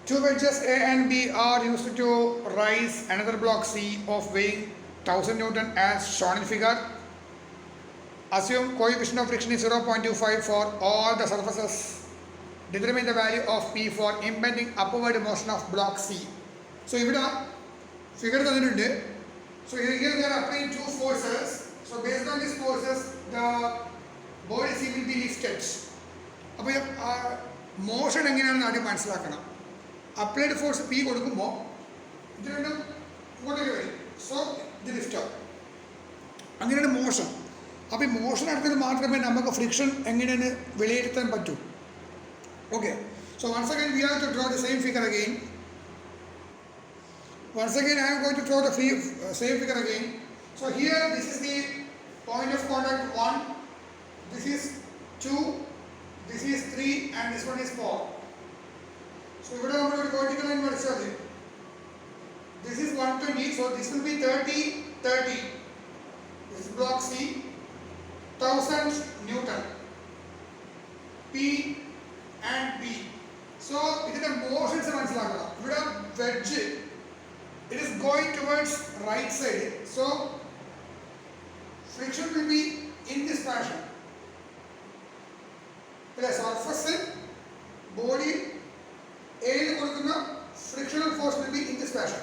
Two wedges A and B are used to raise another block C of weighing 1000 Newton as shown in figure. Assume coefficient of friction is 0.25 for all the surfaces. Determine the value of P for impending upward motion of block C. So here figure the so here we are applying two forces. So based on these forces, the body C will be lifted. Motion is applied force P so the lift up. Motion. Motion is friction. Okay. So once again we have to draw the same figure again. Once again I am going to draw the same figure again. So here this is the point of contact 1. This is 2. This is 3 and this one is 4. So we have a vertical line. This is 120, so this will be 30, 30. This is block C, 1000 Newton. P and B. So it is a motion. We have wedge. It is going towards right side. So friction will be in this fashion. Plus surface, body, frictional force will be in this fashion.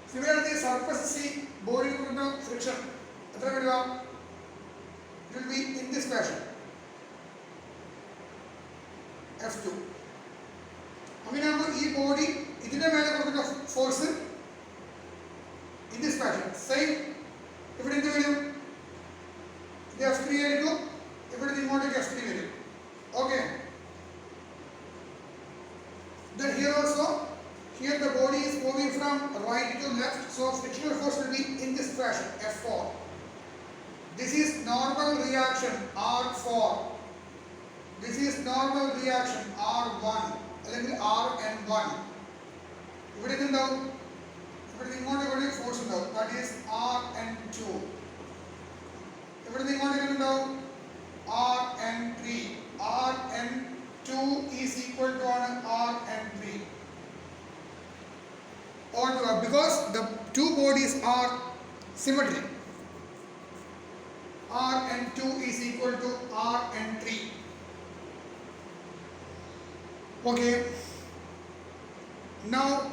Similarly, surface C, body friction. It will be in this fashion. F2. This body force in this fashion. Same. If it is the F3, if it is F3. Okay. Then here also, here the body is moving from right to left, so frictional force will be in this fashion, F4. This is normal reaction, R4. This is normal reaction, R1, Rn1. If it is down, if it is force down, that is Rn2. If it is down, Rn3. Rn2 is equal to Rn3. Or because the two bodies are symmetric, Rn2 is equal to Rn3. Okay. Now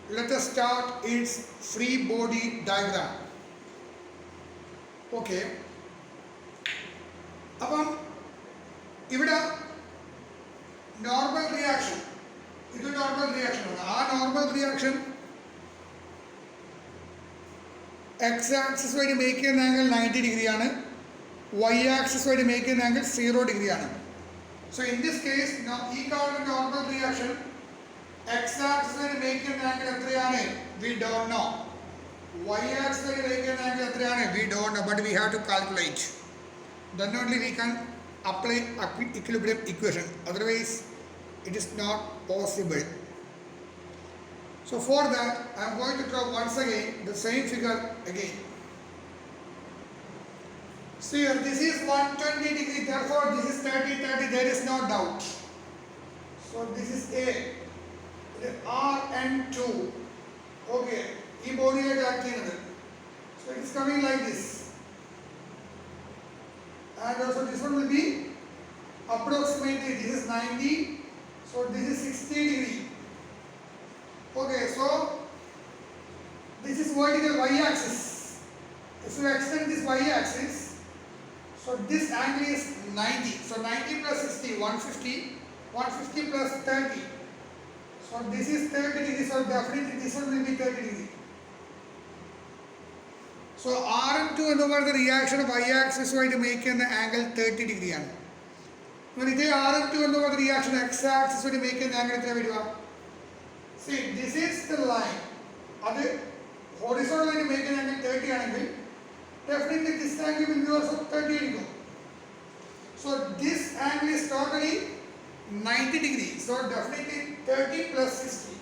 let us start its free body diagram. Okay. Here normal reaction. This is normal reaction. Normal reaction x-axis will make an angle 90 degree, y-axis will make an angle 0 degree. So in this case, now normal reaction, x-axis will make an angle we don't know. Y-axis will make an angle we don't know, but we have to calculate. Then only we can apply equilibrium equation. Otherwise, it is not possible. So for that, I am going to draw once again the same figure again. See here, this is 120 degree, therefore this is 30, 30, there is no doubt. So this is A, Rn2. Okay, this body is acting. So it is coming like this. And also this one will be approximately, this is 90, so this is 60 degree. Okay, so this is vertical y-axis. If you extend this y-axis, so this angle is 90. So 90 plus 60, 150, 150 plus 30. So this is 30 degree, so definitely this one will be 30 degree. So Rn2 the reaction of y-axis will make an angle 30 degree. When it is Rn2 the reaction x-axis will make an angle. See, this is the line. That horizontal line make an angle 30 angle. Definitely this angle will be also 30 degree. So this angle is totally 90 degrees. So definitely 30 plus 60.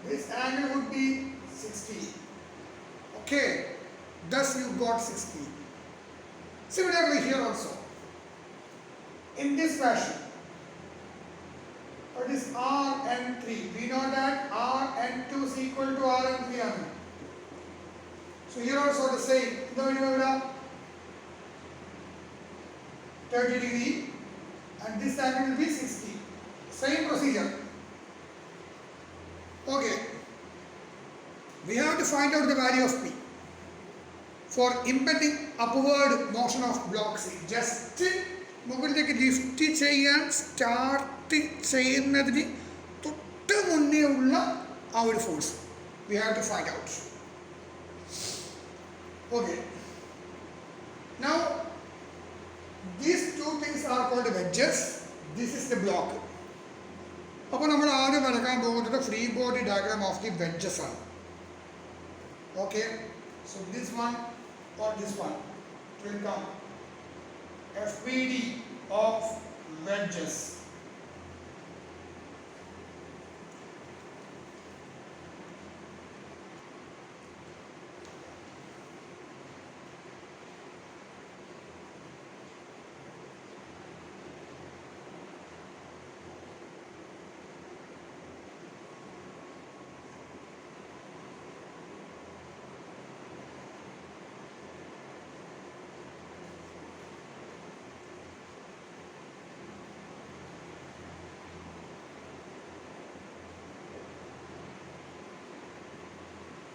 This angle would be 60. Okay. Thus you got 60. Similarly here also. In this fashion. What is Rn3? We know that Rn2 is equal to Rn3. So here also the same. 30 degree and this angle will be 60. Same procedure. Okay. We have to find out the value of P for impending upward motion of block C. Just മുകളിലേക്ക് lift ചെയ്യാൻ start ചെയ്യുന്നതിന് തൊട്ട് മുന്നേ ഉള്ള ആ ഒരു force we have to find out. Okay. Now these two things are called wedges. This is the block. അപ്പോൾ നമ്മൾ ആദ്യം വരക്കാൻ പോകുന്നത് free body diagram of the wedges ആണ്. Okay. So this one or this one will come FBD of wedges.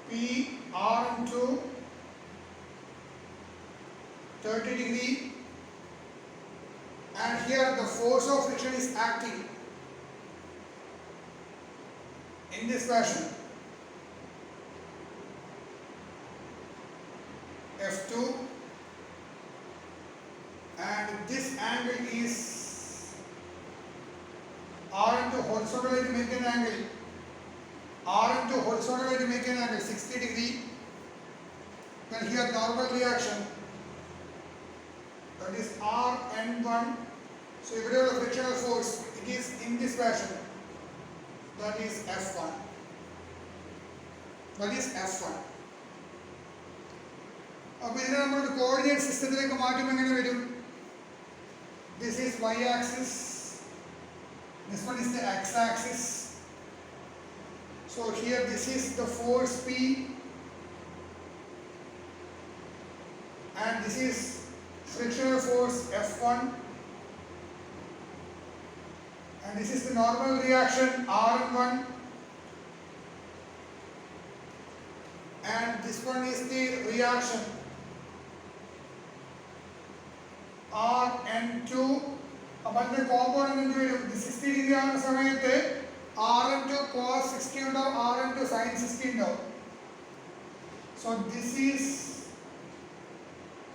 P R into 30 degree, and here the force of friction is acting in this fashion. F2, and this angle is R into horizontal to make an angle. R into horizontal to make an angle 60 degree. Then here normal reaction, that is Rn1. So if you have a frictional force, it is in this fashion, that is F1. That is F1. അപ്പോൾ ഇതിനെ നമ്മൾ ഒരു coordinate സിസ്റ്റത്തിലേക്ക് മാറ്റുമ്പോൾ എങ്ങനെ വരും? This is y axis, this one is the x axis. So here this is the force P and this is frictional force F1 and this is the normal reaction R1 and this one is the reaction Rn2. അപ്പോൾ അതിന്റെ component എന്ത് വരും? 60 degree ആവുന്ന സമയത്ത് Rn2 cos 60 ഉണ്ടാവും, Rn2 sin 60 ഉണ്ടാവും. So this is,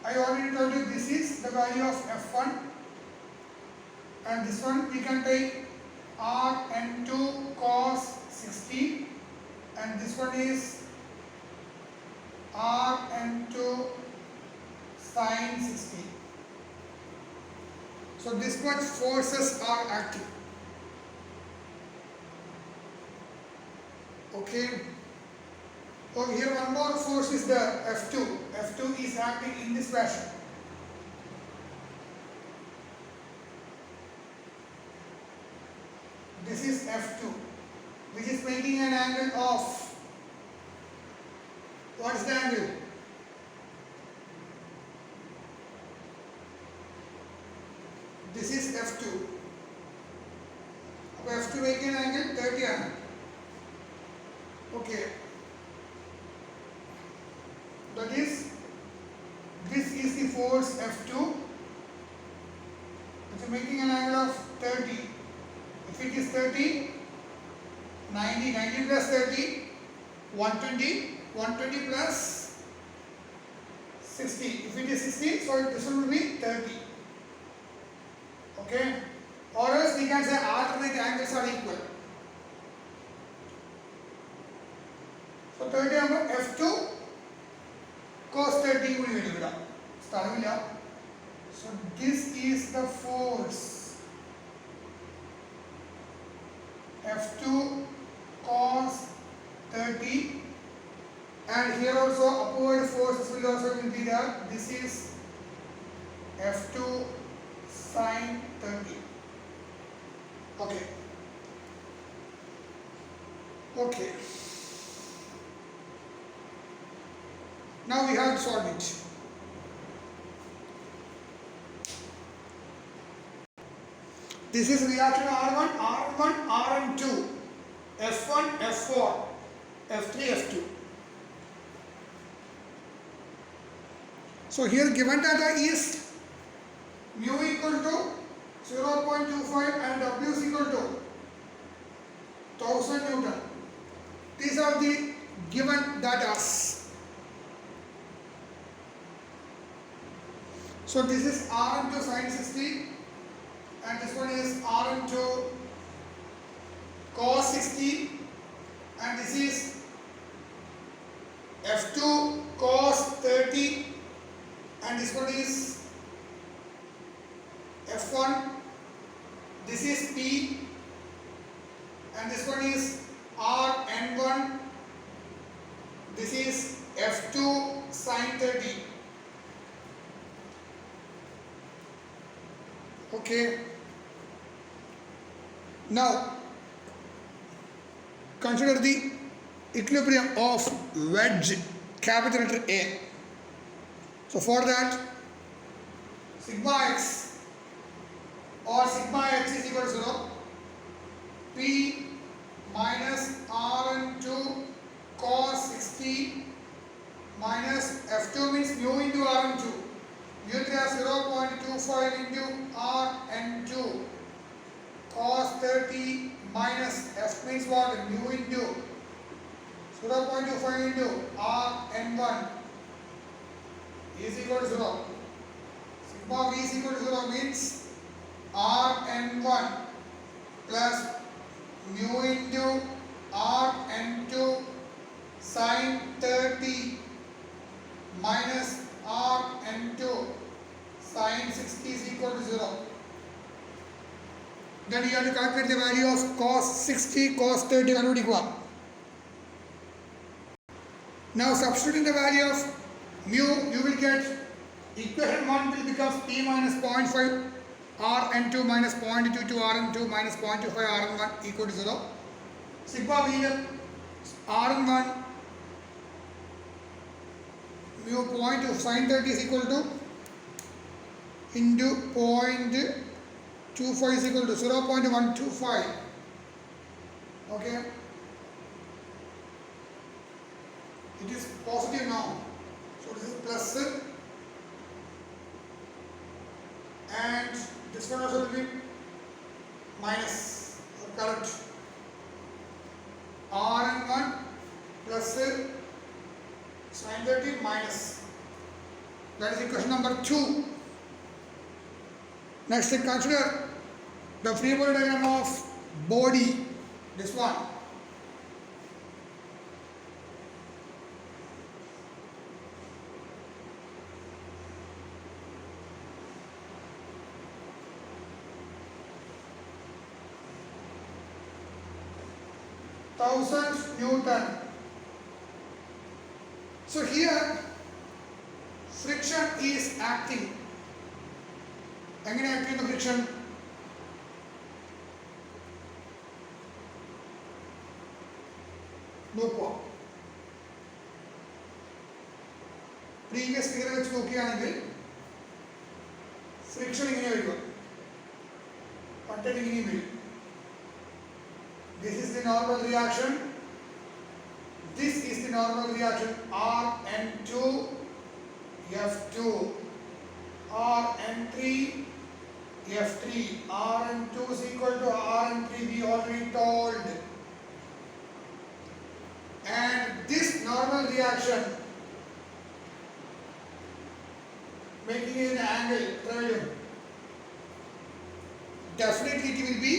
I already told you, this is the value of F1 and this one we can take Rn2 cos 60 and this one is Rn2 sin 60. So this much forces are active. Okay. Oh, here one more force is the F2. F2 is acting in this fashion. This is F2, which is making an angle of, what is the angle? This is F2. F2 making an angle 30 ആണ്. Okay, that is, this is the force F2, which is making an angle of 30. If it is 30, 90 plus 30, 120 plus 60. If it is 60, so this one will be 30. Okay, or else we can say alternate angles are equal. So 30 ആകുമ്പോൾ F2 cos 30 കൂടി വരും ഇവിടെ, സ്ഥലമില്ല. So this is the force F2 cos 30 and here also upward forces will also be there. This is F2 sin 30. Okay. Okay. Now we have to solve it. This is reaction R1, R1, Rn2, F1, F4, F3, F2. So here given data is mu equal to 0.25 and W is equal to 1000 Newton. These are the given data. So this is Rn2 sin 60 and this one is Rn2 cos 60 and this is F2 cos 30 and this one is F1, this is P and this one is Rn1, this is F2 sin 30. Okay. Now consider the equilibrium of wedge capital letter A. So for that, sigma x or sigma h is equal to 0. P minus Rn2 cos 60 minus F2 means mu into Rn2. Mu is 0.25 into Rn2 cos 30 minus F means what? Mu into 0.25 into Rn1 is equal to 0. Sigma v is equal to 0 means Rn1 plus mu into Rn2 sin 30 minus Rn2 sin 60 is equal to 0. Then you have to calculate the value of cos 60, cos 30 equal. Now substituting the value of mu, you will get equation 1 will become P minus 0.5 Rn2 minus 0.22 Rn2 minus 0.25 Rn1 equal to 0. Sigma v Rn1 mu 0.2 sin 30 is equal to into 0.25 is equal to 0.125. Okay. It is positive now. So this is plus and this one also will be minus or correct. Rn1 plus sin 30 minus. That is equation number 2. Next, consider the free body diagram of body. This one. Newton. So here friction is acting. Again, acting the friction. No. Previous figure which നോക്കുകയാണെങ്കിൽ friction ഇങ്ങനെ വരിക. പട്ടൻ ഇങ്ങനെ വരും. This is the normal reaction. This is the normal reaction. Rn2 F2 Rn3 F3 Rn2 is equal to Rn3 we already told. And this normal reaction making an angle definitely it will be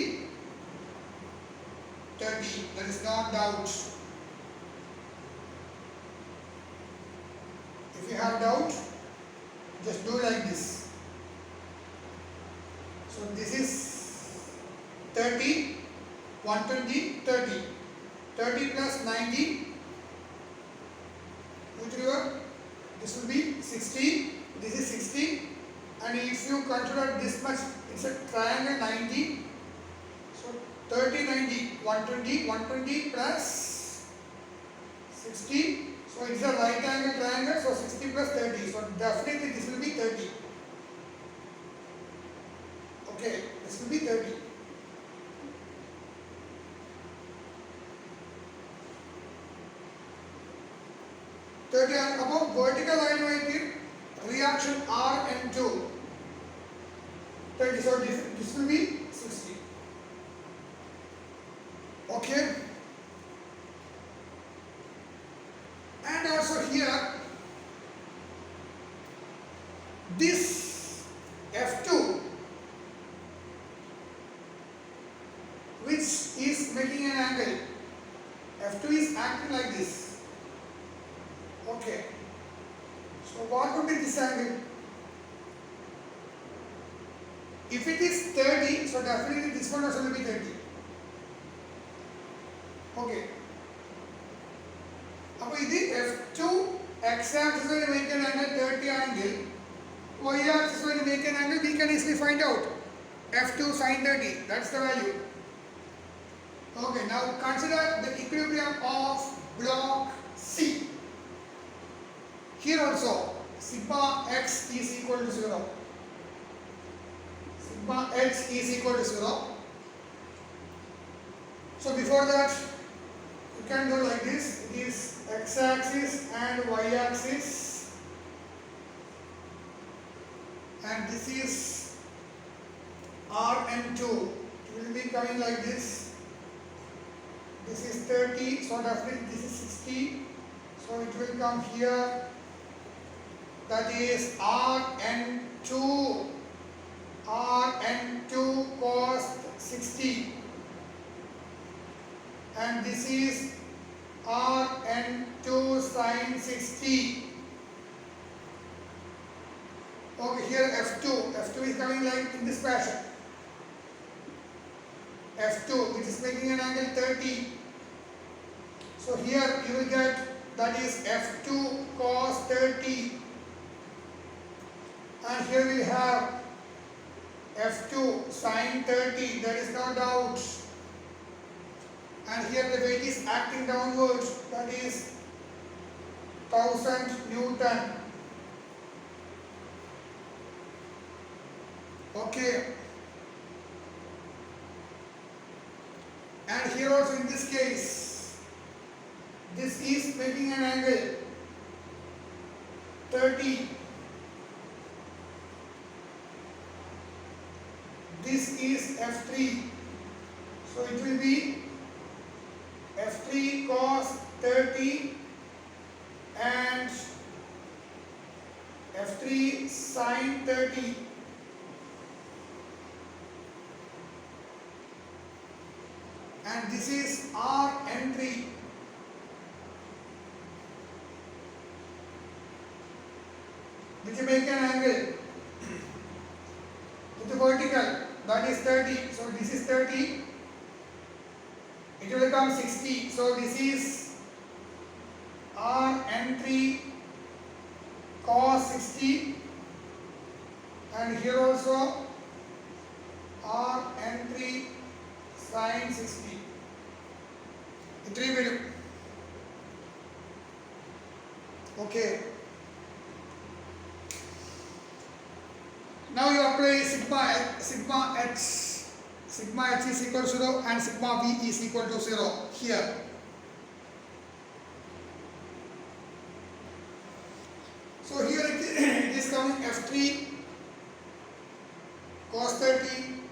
30. There is no doubt. If you have doubt, just do like this. So this is 30, 120, 30. 30 plus 90, which river? This will be 60, this is 60, and if you consider this much, it's a triangle 90. So 30, 90, 120, 120 plus 60. So it's a right angle triangle. So 60 plus 30. So definitely this will be 30. Okay, this will be 30. And above vertical line weight reaction R and 2. 30. So this will be 60. Okay. And also here, this F2, which is making an angle, F2 is acting like this. Okay. So what would be this angle? If it is 30, so definitely this one also will be 30. Okay. Now this F2 x-axis will make an angle 30 angle, y-axis will make an angle, we can easily find out. F2 sin 30, that's the value. Okay, now consider the equilibrium of block C. Here also, sigma x is equal to 0. Sigma x is equal to 0. So before that, you can do like this. It is x-axis and y-axis. And this is R and 2. It will be coming like this. This is 30. So definitely this is 60. So it will come here. That is Rn2 cos 60, and this is Rn2 sin 60. Okay, here F2 is coming like in this fashion. F2, which is making an angle 30. So here you will get, that is F2 cos 30. And here we have F2 sin 30, there is no doubt. And here the weight is acting downwards, that is 1000 Newton. Okay. And here also in this case, this is making an angle 30. This is F3. So it will be F3 cos 30 and F3 sin 30. And this is Rn3. Which will make an angle with the vertical, that is 30. So this is 30. It will become 60. So this is Rn3 cos 60. And here also Rn3 sin 60. It will be. Okay. Now you apply sigma h. Sigma h is equal to 0 and sigma v is equal to 0 here. So here it is coming F3 cos 30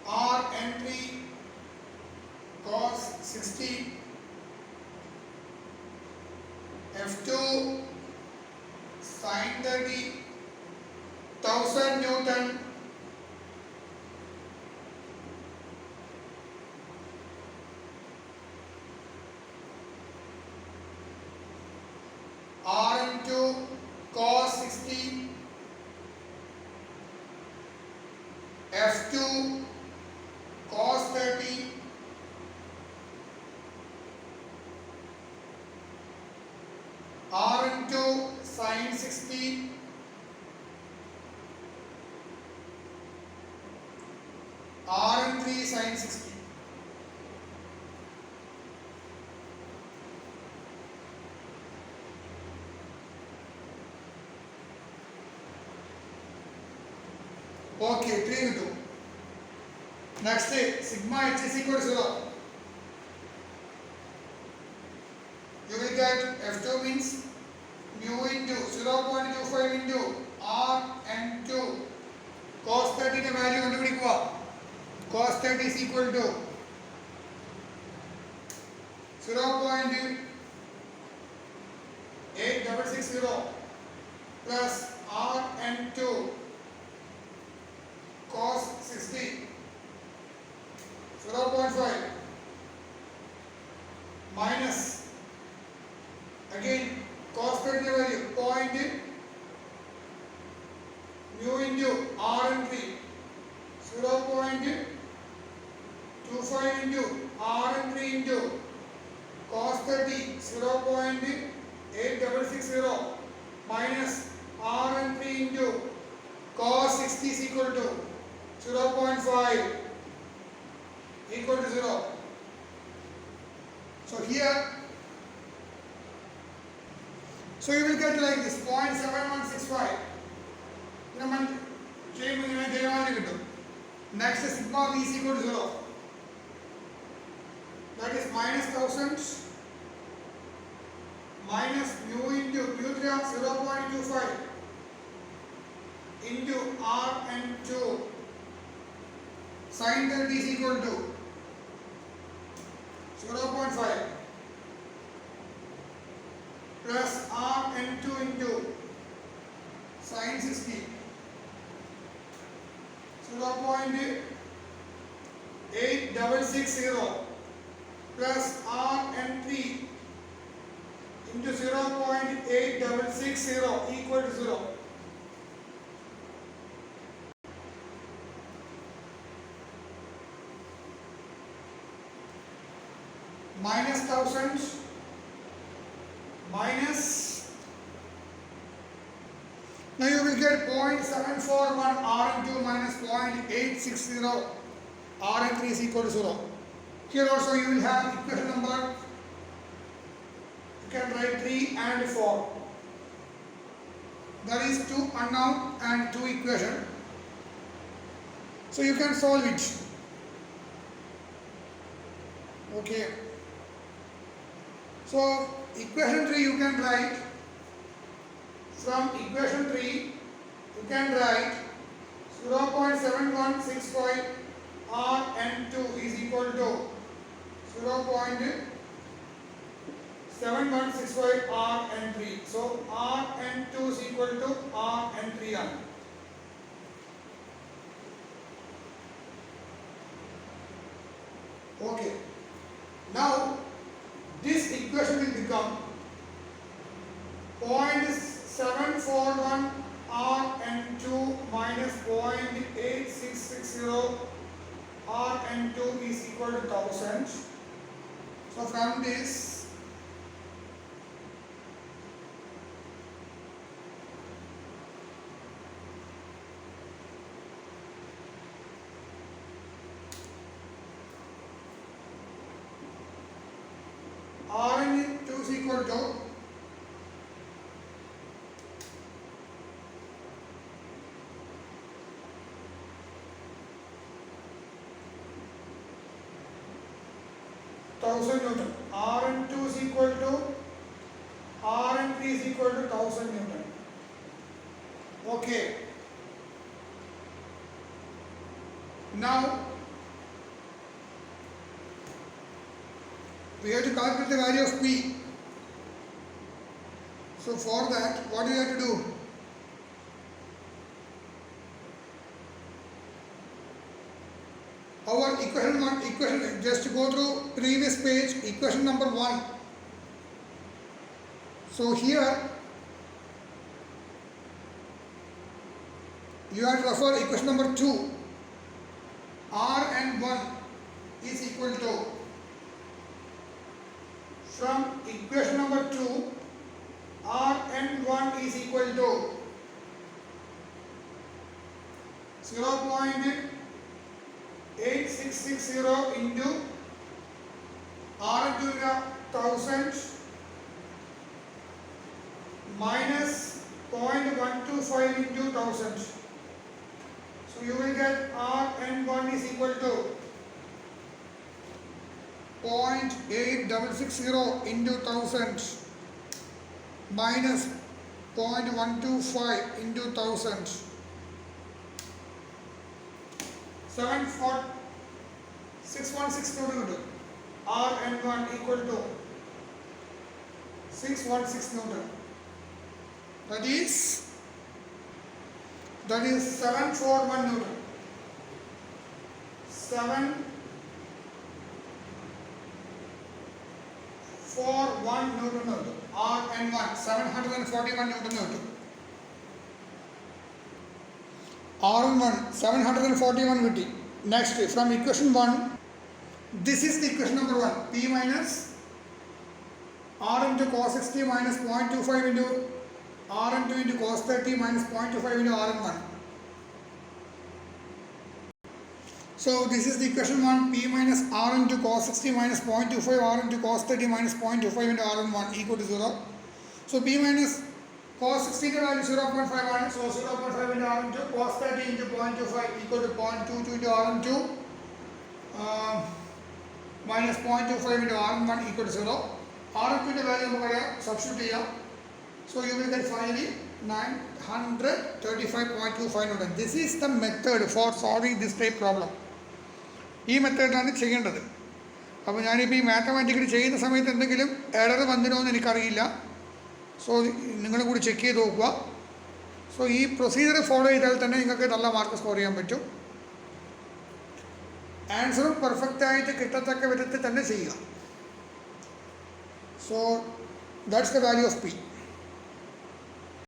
Rn3 cos 60 F2 sin 30 1000 Newton Rn2 cos 60 F2 cos 30 Rn2 sin 60 Rn3 sin 60. Okay, 3 into. Next, sigma h is equal to 0. You will get F2 means mu into 0.25 into Rn2 cos 30 ന്റെ value കണ്ടുപിടിക്കുക. Cos 30 is equal to 0.8660 plus Rn2 cos 60 0.5 minus again cos 30 value point mu into Rn3 0.25 into Rn3 into cos 30 0.8660 minus Rn3 into cos 60 is equal to 0.5 equal to 0. So here, so you will get like this 0.7165. Next sigma v is equal to 0. That is minus 1000 minus mu into mu 0.25 into Rn2 sin 30 is equal to 0.5 plus Rn2 into sin 60 0.8660 plus Rn3 into 0.8660 equal to 0. Minus 1000 minus, now you will get 0.741 Rn2 minus 0.860 Rn3 is equal to 0. Here also you will have equation number, you can write 3 and 4. That is 2 unknown and 2 equation. So you can solve it. Okay. So equation 3 you can write, from equation 3 you can write 0.7165 Rn2 is equal to 0.7165 Rn3. So Rn2 is equal to Rn3. Okay. Now this equation will become 0.741 Rn2 minus 0.8660 Rn2 is equal to 1000. So from this, Rn2 is equal to 1000 Newton. Rn2 is equal to Rn3 is equal to 1000 Newton. Okay. Now we have to calculate the value of P. So for that, what do you have to do? Our equation, just to go through previous page, equation number 1. So here you have to refer equation number 2. Rn1 is equal to, from equation number 2, Rn1 is equal to 0.8660 into Rn2 1000 minus 0.125 into 1000. So So you will get Rn1 is equal to 0.8660 into 1000 minus 0.125 into 1000. 616 Newton. Rn1 equal to 616 Newton. That is 741 Newton. 741 Newton. Rn1 741 Newton. Rn1 741 Newton. Next, from equation 1, this is the equation number 1. P minus R into cos 60 minus 0.25 into Rn2 into cos 30 minus 0.25 into Rn1. So this is the equation 1. P minus R into cos 60 minus 0.25 R into cos 30 minus 0.25 into Rn1 equal to 0. So P minus cos 60 value 0.5. So 0.5 into Rn2 cos 30 into 0.25 equal to 0.22 into Rn2 minus 0.25 into Rn1 equal to 0. Rn2 value substitute here. So you will get finally 935.25 Newton. This is the method for solving this type problem. This method is ചെയ്യേണ്ടത്. അപ്പോൾ ഞാനിപ്പോൾ ഈ mathematically ചെയ്യുന്ന സമയത്ത് എന്തെങ്കിലും error വന്നിനോ എന്ന് എനിക്കറിയില്ല. So നിങ്ങൾ കൂടി ചെക്ക് ചെയ്ത് നോക്കുക. സോ ഈ പ്രൊസീജിയർ ഫോളോ ചെയ്താൽ തന്നെ നിങ്ങൾക്ക് നല്ല മാർക്ക് സ്കോർ ചെയ്യാൻ പറ്റും. ആൻസറും പെർഫെക്റ്റ് ആയിട്ട് കിട്ടത്തക്ക വിധത്തിൽ തന്നെ ചെയ്യുക. So that's the value of P.